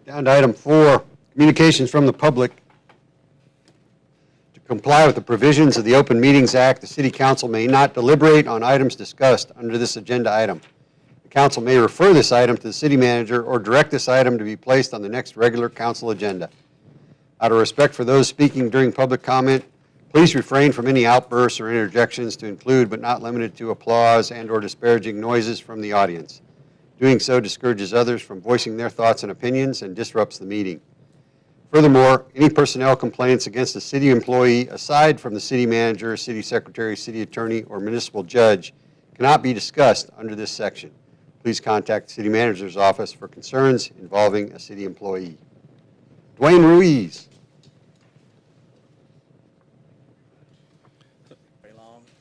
Down to item 4, communications from the public. To comply with the provisions of the Open Meetings Act, the City Council may not deliberate on items discussed under this agenda item. The council may refer this item to the city manager or direct this item to be placed on the next regular council agenda. Out of respect for those speaking during public comment, please refrain from any outbursts or interjections to include but not limited to applause and/or disparaging noises from the audience. Doing so discourages others from voicing their thoughts and opinions and disrupts the meeting. Furthermore, any personnel complaints against a city employee aside from the city manager, city secretary, city attorney, or municipal judge cannot be discussed under this section. Please contact the city manager's office for concerns involving a city employee. Dwayne Ruiz.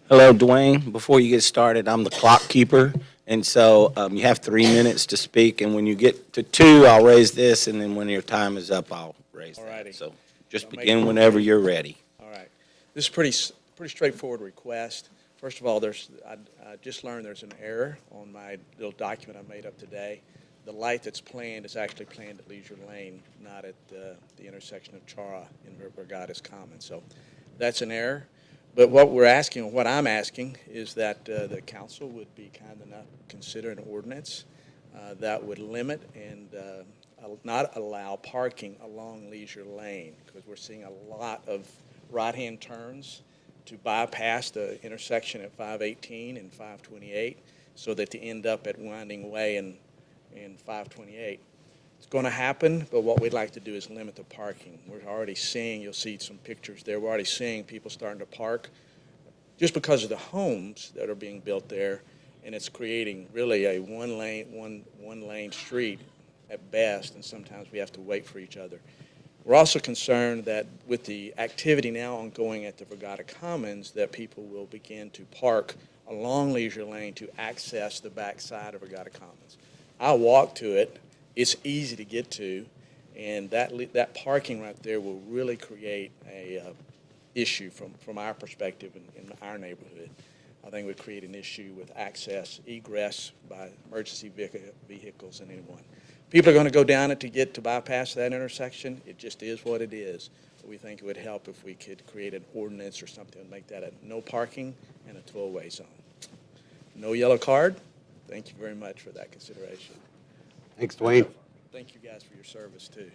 Hello, Dwayne. Before you get started, I'm the clock keeper, and so you have 3 minutes to speak, and when you get to 2, I'll raise this, and then when your time is up, I'll raise that. So just begin whenever you're ready. All right. This is pretty straightforward request. First of all, I just learned there's an error on my little document I made up today. The light that's planned is actually planned at Leisure Lane, not at the intersection of Chara and Vergades Common. So that's an error. But what I'm asking, is that the council would be kind enough to consider an ordinance that would limit and not allow parking along Leisure Lane, because we're seeing a lot of right-hand turns to bypass the intersection at 518 and 528, so that they end up at Winding Way and 528. It's going to happen, but what we'd like to do is limit the parking. We're already seeing, you'll see some pictures there, we're already seeing people starting to park just because of the homes that are being built there, and it's creating really a one lane street at best, and sometimes we have to wait for each other. We're also concerned that with the activity now ongoing at the Vergades Commons, that people will begin to park along Leisure Lane to access the backside of Vergades Commons. I walk to it. It's easy to get to, and that parking right there will really create a issue from our perspective in our neighborhood. I think it would create an issue with access, egress by emergency vehicles and anyone. People are going to go down it to get to bypass that intersection. It just is what it is. But we think it would help if we could create an ordinance or something to make that a no parking and a toll-away zone. No yellow card. Thank you very much for that consideration. Thanks, Dwayne. Thank you guys for your service, too.